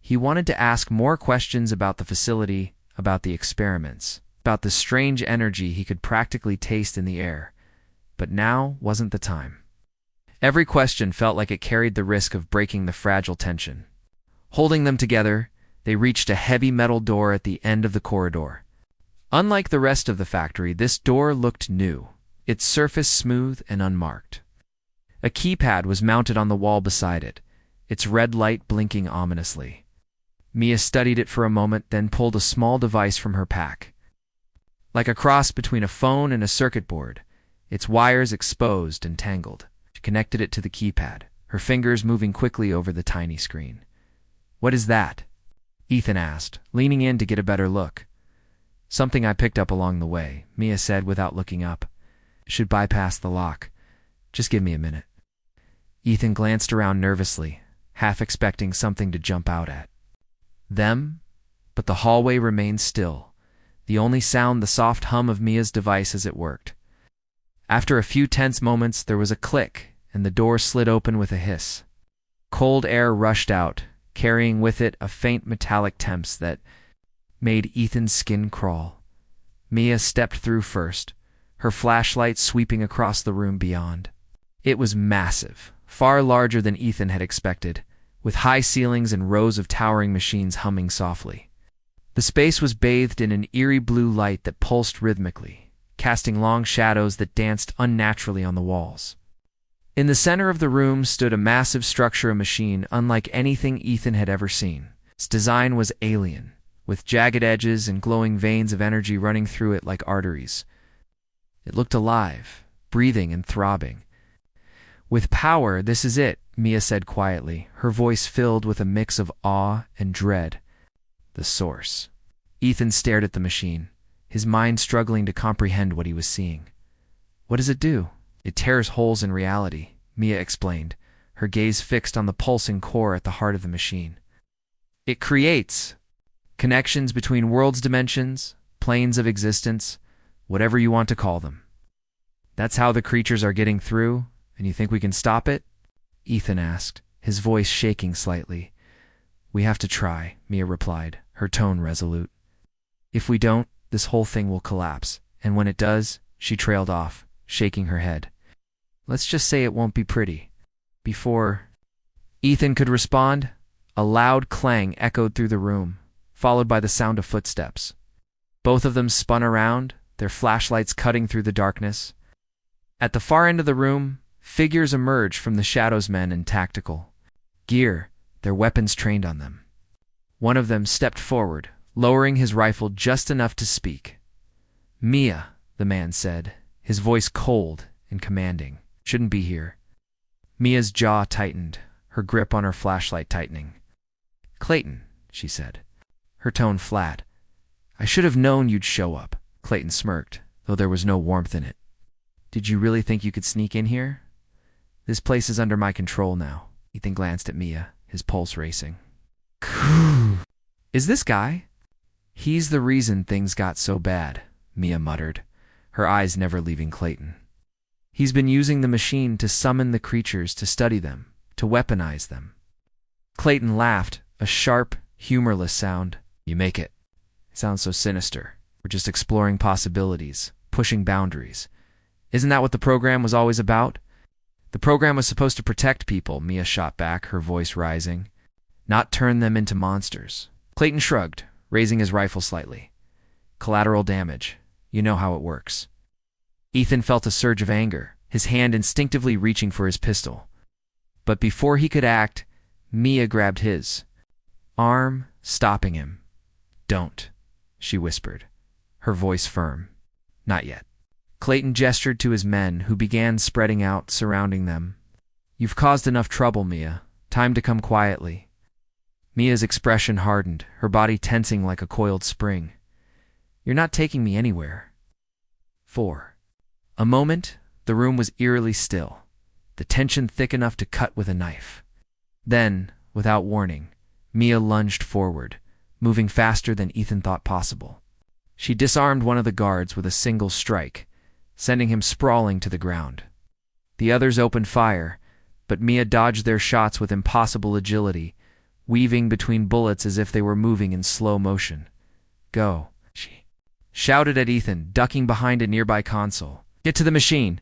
He wanted to ask more questions about the facility, about the experiments, about the strange energy he could practically taste in the air. But now wasn't the time. Every question felt like it carried the risk of breaking the fragile tension. Holding them together, they reached a heavy metal door at the end of the corridor. Unlike the rest of the factory, this door looked new, its surface smooth and unmarked. A keypad was mounted on the wall beside it, its red light blinking ominously. Mia studied it for a moment, then pulled a small device from her pack. Like a cross between a phone and a circuit board, its wires exposed and tangled. She connected it to the keypad, her fingers moving quickly over the tiny screen. "What is that?" Ethan asked, leaning in to get a better look. "Something I picked up along the way," Mia said without looking up. "It should bypass the lock. Just give me a minute." Ethan glanced around nervously, half expecting something to jump out at them, but the hallway remained still, the only sound the soft hum of Mia's device as it worked. After a few tense moments, there was a click, and the door slid open with a hiss. Cold air rushed out, carrying with it a faint metallic temps that made Ethan's skin crawl. Mia stepped through first, her flashlight sweeping across the room beyond. It was massive, far larger than Ethan had expected, with high ceilings and rows of towering machines humming softly. The space was bathed in an eerie blue light that pulsed rhythmically, casting long shadows that danced unnaturally on the walls. In the center of the room stood a massive structure of machine unlike anything Ethan had ever seen. Its design was alien, with jagged edges and glowing veins of energy running through it like arteries. It looked alive, breathing and throbbing. "With power, this is it," Mia said quietly, her voice filled with a mix of awe and dread. "The source." Ethan stared at the machine, his mind struggling to comprehend what he was seeing. "What does it do?" "It tears holes in reality," Mia explained, her gaze fixed on the pulsing core at the heart of the machine. "It creates connections between worlds' dimensions, planes of existence, whatever you want to call them. That's how the creatures are getting through, and you think we can stop it?" Ethan asked, his voice shaking slightly. "We have to try," Mia replied, her tone resolute. "If we don't, this whole thing will collapse, and when it does," she trailed off, shaking her head. "Let's just say it won't be pretty." Before Ethan could respond, a loud clang echoed through the room, followed by the sound of footsteps. Both of them spun around, their flashlights cutting through the darkness. At the far end of the room, figures emerged from the shadows, men in tactical gear, their weapons trained on them. One of them stepped forward, lowering his rifle just enough to speak. "Mia," the man said, his voice cold and commanding. "Shouldn't be here." Mia's jaw tightened, her grip on her flashlight tightening. "Clayton," she said, her tone flat. "I should have known you'd show up." Clayton smirked, though there was no warmth in it. "Did you really think you could sneak in here? This place is under my control now." Ethan glanced at Mia, his pulse racing. "Is this guy?" "He's the reason things got so bad," Mia muttered, her eyes never leaving Clayton. "He's been using the machine to summon the creatures, to study them, to weaponize them." Clayton laughed, a sharp, humorless sound. "You make it. It sounds so sinister. We're just exploring possibilities, pushing boundaries. Isn't that what the program was always about?" "The program was supposed to protect people," Mia shot back, her voice rising. "Not turn them into monsters." Clayton shrugged, raising his rifle slightly. "Collateral damage. You know how it works." Ethan felt a surge of anger, his hand instinctively reaching for his pistol. But before he could act, Mia grabbed his arm, stopping him. "Don't," she whispered, her voice firm. "Not yet." Clayton gestured to his men, who began spreading out, surrounding them. "You've caused enough trouble, Mia. Time to come quietly." Mia's expression hardened, her body tensing like a coiled spring. "You're not taking me anywhere." 4. A moment, the room was eerily still, the tension thick enough to cut with a knife. Then, without warning, Mia lunged forward, moving faster than Ethan thought possible. She disarmed one of the guards with a single strike, sending him sprawling to the ground. The others opened fire, but Mia dodged their shots with impossible agility, weaving between bullets as if they were moving in slow motion. "Go," she shouted at Ethan, ducking behind a nearby console. "Get to the machine."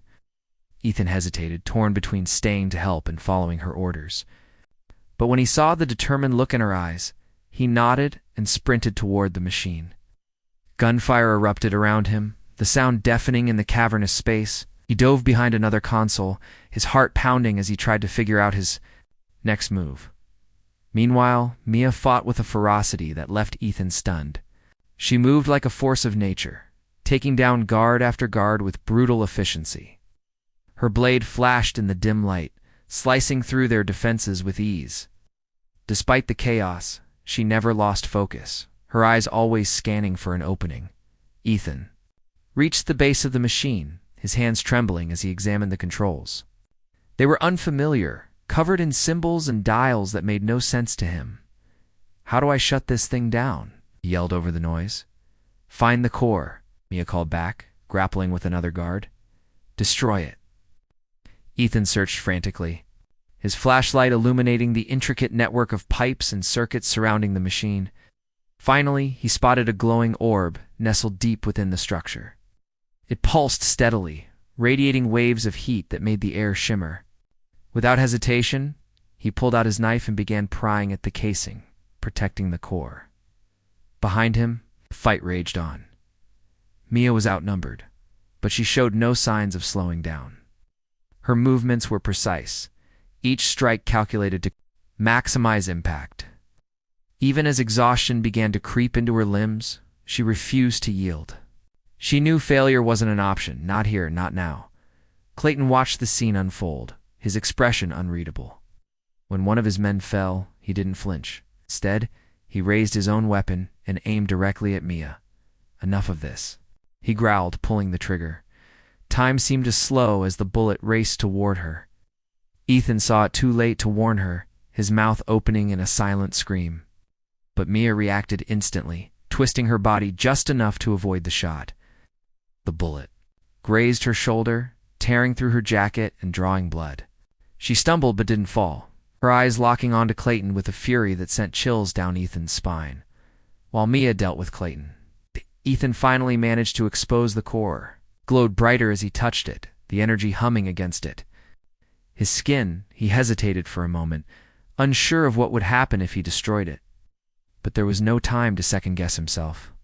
Ethan hesitated, torn between staying to help and following her orders. But when he saw the determined look in her eyes, he nodded and sprinted toward the machine. Gunfire erupted around him, the sound deafening in the cavernous space. He dove behind another console, his heart pounding as he tried to figure out his next move. Meanwhile, Mia fought with a ferocity that left Ethan stunned. She moved like a force of nature, taking down guard after guard with brutal efficiency. Her blade flashed in the dim light, slicing through their defenses with ease. Despite the chaos, she never lost focus, her eyes always scanning for an opening. Ethan reached the base of the machine, his hands trembling as he examined the controls. They were unfamiliar, covered in symbols and dials that made no sense to him. "How do I shut this thing down?" he yelled over the noise. "Find the core," Mia called back, grappling with another guard. "Destroy it." Ethan searched frantically, his flashlight illuminating the intricate network of pipes and circuits surrounding the machine. Finally, he spotted a glowing orb nestled deep within the structure. It pulsed steadily, radiating waves of heat that made the air shimmer. Without hesitation, he pulled out his knife and began prying at the casing, protecting the core. Behind him, the fight raged on. Mia was outnumbered, but she showed no signs of slowing down. Her movements were precise, each strike calculated to maximize impact. Even as exhaustion began to creep into her limbs, she refused to yield. She knew failure wasn't an option, not here, not now. Clayton watched the scene unfold, his expression unreadable. When one of his men fell, he didn't flinch. Instead, he raised his own weapon and aimed directly at Mia. "Enough of this," he growled, pulling the trigger. Time seemed to slow as the bullet raced toward her. Ethan saw it too late to warn her, his mouth opening in a silent scream. But Mia reacted instantly, twisting her body just enough to avoid the shot. The bullet grazed her shoulder, tearing through her jacket and drawing blood. She stumbled but didn't fall, her eyes locking onto Clayton with a fury that sent chills down Ethan's spine. While Mia dealt with Clayton, Ethan finally managed to expose the core. Glowed brighter as he touched it, the energy humming against it. His skin, he hesitated for a moment, unsure of what would happen if he destroyed it. But there was no time to second-guess himself.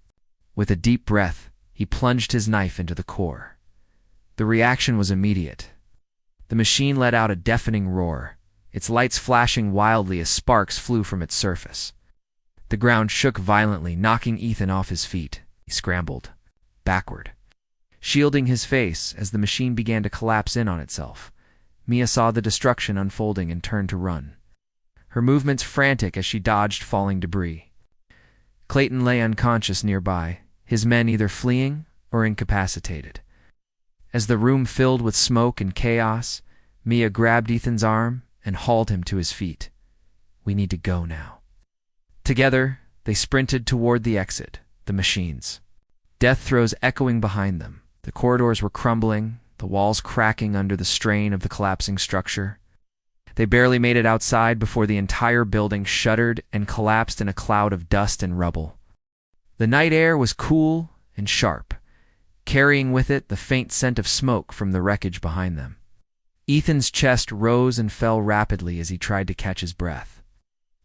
With a deep breath, he plunged his knife into the core. The reaction was immediate. The machine let out a deafening roar, its lights flashing wildly as sparks flew from its surface. The ground shook violently, knocking Ethan off his feet. He scrambled backward, shielding his face as the machine began to collapse in on itself. Mia saw the destruction unfolding and turned to run, her movements frantic as she dodged falling debris. Clayton lay unconscious nearby, his men either fleeing or incapacitated. As the room filled with smoke and chaos, Mia grabbed Ethan's arm and hauled him to his feet. "We need to go now." Together, they sprinted toward the exit, the machines. Death throes echoing behind them. The corridors were crumbling, the walls cracking under the strain of the collapsing structure. They barely made it outside before the entire building shuddered and collapsed in a cloud of dust and rubble. The night air was cool and sharp, carrying with it the faint scent of smoke from the wreckage behind them. Ethan's chest rose and fell rapidly as he tried to catch his breath,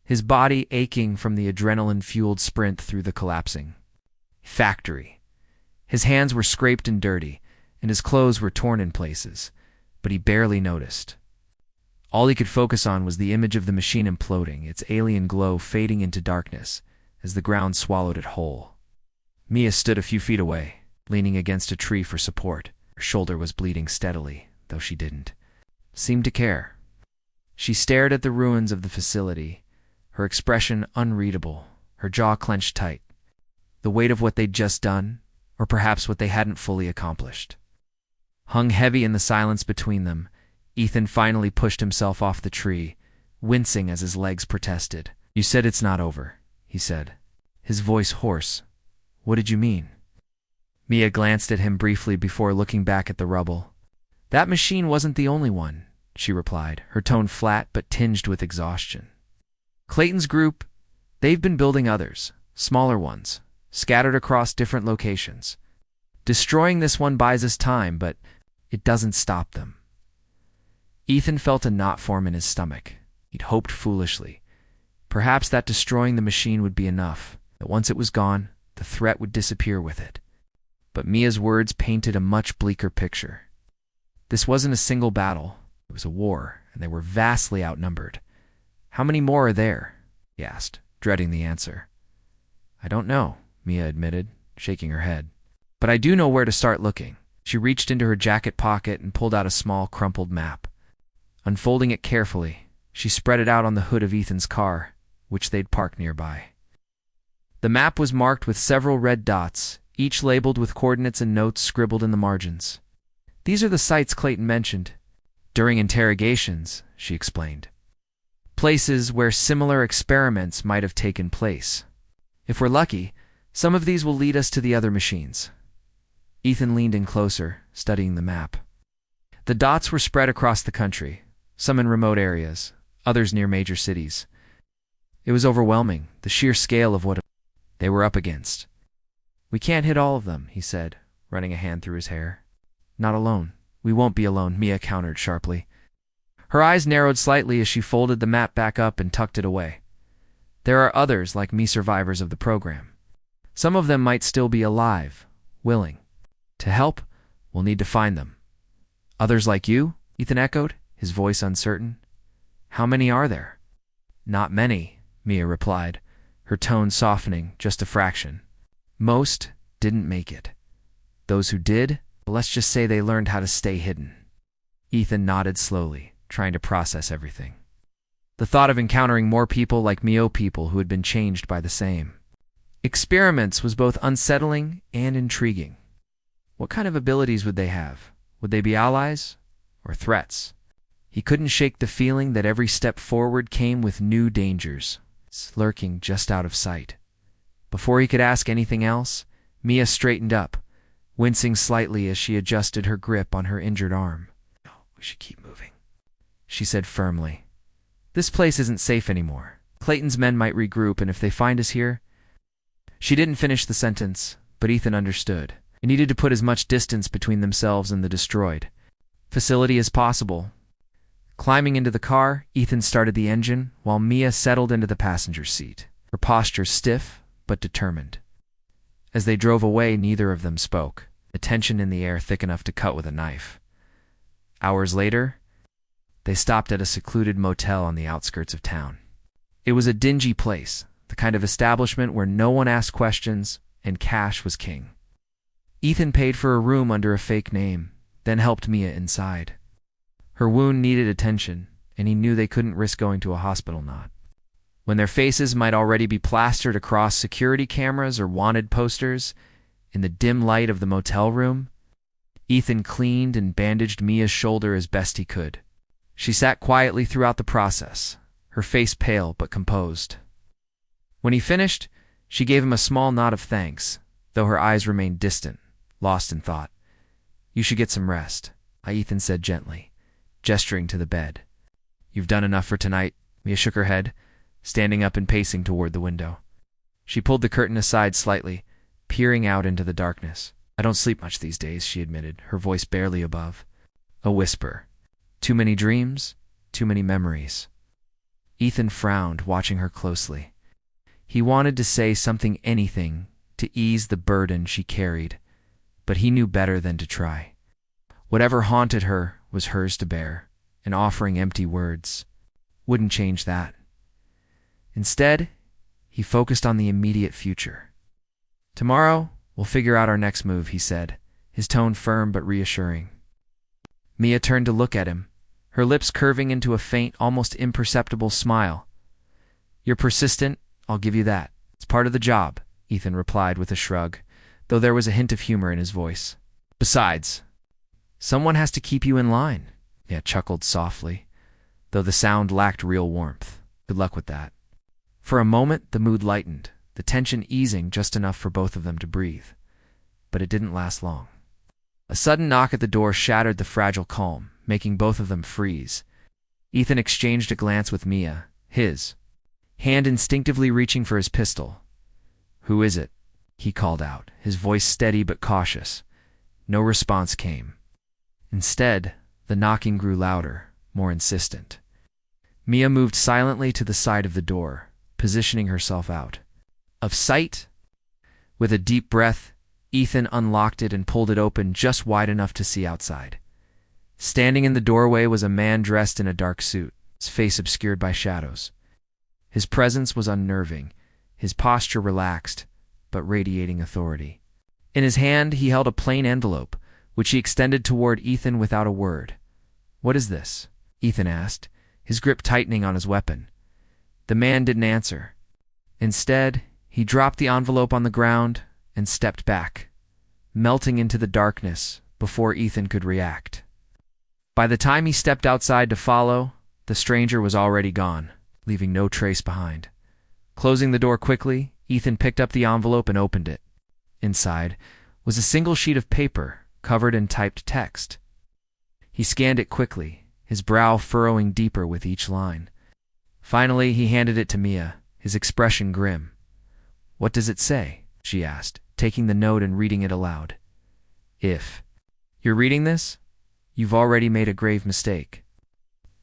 his body aching from the adrenaline-fueled sprint through the collapsing factory. His hands were scraped and dirty, and his clothes were torn in places, but he barely noticed. All he could focus on was the image of the machine imploding, its alien glow fading into darkness as the ground swallowed it whole. Mia stood a few feet away, leaning against a tree for support. Her shoulder was bleeding steadily, though she didn't seem to care. She stared at the ruins of the facility, her expression unreadable, her jaw clenched tight. The weight of what they'd just done, or perhaps what they hadn't fully accomplished, hung heavy in the silence between them. Ethan finally pushed himself off the tree, wincing as his legs protested. "You said it's not over," he said, his voice hoarse. "What did you mean?" Mia glanced at him briefly before looking back at the rubble. "That machine wasn't the only one," she replied, her tone flat but tinged with exhaustion. "Clayton's group, they've been building others, smaller ones, scattered across different locations. Destroying this one buys us time, but it doesn't stop them." Ethan felt a knot form in his stomach. He'd hoped foolishly. Perhaps that destroying the machine would be enough, that once it was gone, the threat would disappear with it. But Mia's words painted a much bleaker picture. This wasn't a single battle. It was a war, and they were vastly outnumbered. "How many more are there?" he asked, dreading the answer. "I don't know," Mia admitted, shaking her head. "But I do know where to start looking." She reached into her jacket pocket and pulled out a small, crumpled map. Unfolding it carefully, she spread it out on the hood of Ethan's car, which they'd parked nearby. The map was marked with several red dots, each labeled with coordinates and notes scribbled in the margins. "These are the sites Clayton mentioned during interrogations," she explained. "Places where similar experiments might have taken place. If we're lucky, some of these will lead us to the other machines." Ethan leaned in closer, studying the map. The dots were spread across the country, some in remote areas, others near major cities. It was overwhelming, the sheer scale of what they were up against. "We can't hit all of them," he said, running a hand through his hair. "Not alone. We won't be alone," Mia countered sharply. Her eyes narrowed slightly as she folded the map back up and tucked it away. "There are others like me, survivors of the program. Some of them might still be alive, willing. To help, we'll need to find them." "Others like you?" Ethan echoed, his voice uncertain. "How many are there?" "Not many," Mia replied, her tone softening just a fraction. "Most didn't make it. Those who did, let's just say they learned how to stay hidden." Ethan nodded slowly, trying to process everything. The thought of encountering more people like Mio people who had been changed by the same experiments was both unsettling and intriguing. What kind of abilities would they have? Would they be allies or threats? He couldn't shake the feeling that every step forward came with new dangers, lurking just out of sight. Before he could ask anything else, Mia straightened up, wincing slightly as she adjusted her grip on her injured arm. "No, we should keep moving," she said firmly. "This place isn't safe anymore. Clayton's men might regroup, and if they find us here—" She didn't finish the sentence, but Ethan understood. They needed to put as much distance between themselves and the destroyed facility as possible. Climbing into the car, Ethan started the engine, while Mia settled into the passenger seat, her posture stiff but determined. As they drove away, neither of them spoke, the tension in the air thick enough to cut with a knife. Hours later, they stopped at a secluded motel on the outskirts of town. It was a dingy place, the kind of establishment where no one asked questions and cash was king. Ethan paid for a room under a fake name, then helped Mia inside. Her wound needed attention, and he knew they couldn't risk going to a hospital knot. When their faces might already be plastered across security cameras or wanted posters, in the dim light of the motel room, Ethan cleaned and bandaged Mia's shoulder as best he could. She sat quietly throughout the process, her face pale but composed. When he finished, she gave him a small nod of thanks, though her eyes remained distant, lost in thought. "You should get some rest," Ethan said gently, gesturing to the bed. "You've done enough for tonight." Mia shook her head, standing up and pacing toward the window. She pulled the curtain aside slightly, peering out into the darkness. "I don't sleep much these days," she admitted, her voice barely above a whisper. "Too many dreams, too many memories." Ethan frowned, watching her closely. He wanted to say anything, to ease the burden she carried, but he knew better than to try. Whatever haunted her was hers to bear, and offering empty words wouldn't change that. Instead, he focused on the immediate future. "Tomorrow, we'll figure out our next move," he said, his tone firm but reassuring. Mia turned to look at him, her lips curving into a faint, almost imperceptible smile. "You're persistent, I'll give you that. It's part of the job," Ethan replied with a shrug, though there was a hint of humor in his voice. "Besides, someone has to keep you in line," Mia chuckled softly, though the sound lacked real warmth. "Good luck with that." For a moment, the mood lightened, the tension easing just enough for both of them to breathe. But it didn't last long. A sudden knock at the door shattered the fragile calm, making both of them freeze. Ethan exchanged a glance with Mia, his hand instinctively reaching for his pistol. "Who is it?" he called out, his voice steady but cautious. No response came. Instead, the knocking grew louder, more insistent. Mia moved silently to the side of the door, positioning herself out of sight. With a deep breath, Ethan unlocked it and pulled it open just wide enough to see outside. Standing in the doorway was a man dressed in a dark suit, his face obscured by shadows. His presence was unnerving, his posture relaxed, but radiating authority. In his hand, he held a plain envelope, which he extended toward Ethan without a word. "What is this?" Ethan asked, his grip tightening on his weapon. The man didn't answer. Instead, he dropped the envelope on the ground and stepped back, melting into the darkness before Ethan could react. By the time he stepped outside to follow, the stranger was already gone, leaving no trace behind. Closing the door quickly, Ethan picked up the envelope and opened it. Inside was a single sheet of paper covered in typed text. He scanned it quickly, his brow furrowing deeper with each line. Finally, he handed it to Mia, his expression grim. "What does it say?" she asked, taking the note and reading it aloud. "If you're reading this, you've already made a grave mistake.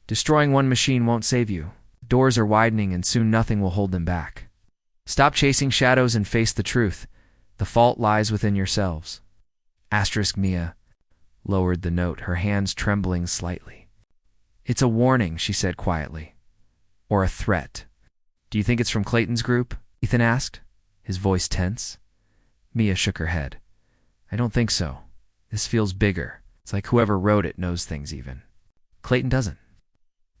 Destroying one machine won't save you. Doors are widening and soon nothing will hold them back. Stop chasing shadows and face the truth. The fault lies within yourselves." Asterisk Mia lowered the note, her hands trembling slightly. "It's a warning," she said quietly. "Or a threat." "Do you think it's from Clayton's group?" Ethan asked, his voice tense. Mia shook her head. "I don't think so. This feels bigger. It's like whoever wrote it knows things even. Clayton doesn't."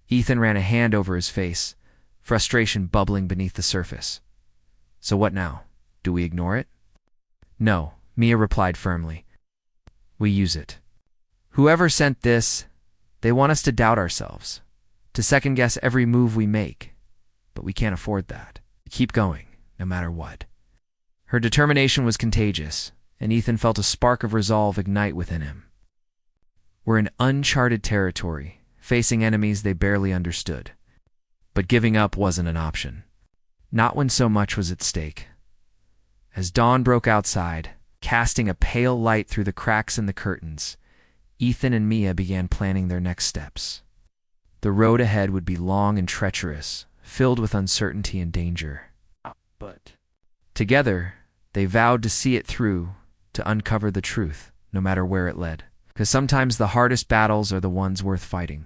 Ethan ran a hand over his face, frustration bubbling beneath the surface. "So what now? Do we ignore it?" "No," Mia replied firmly. "We use it. Whoever sent this, they want us to doubt ourselves, to second-guess every move we make. But we can't afford that. We keep going, no matter what." Her determination was contagious, and Ethan felt a spark of resolve ignite within him. We're in uncharted territory, facing enemies they barely understood. But giving up wasn't an option. Not when so much was at stake. As dawn broke outside, casting a pale light through the cracks in the curtains, Ethan and Mia began planning their next steps. The road ahead would be long and treacherous, filled with uncertainty and danger. But together, they vowed to see it through, to uncover the truth, no matter where it led. Because sometimes the hardest battles are the ones worth fighting.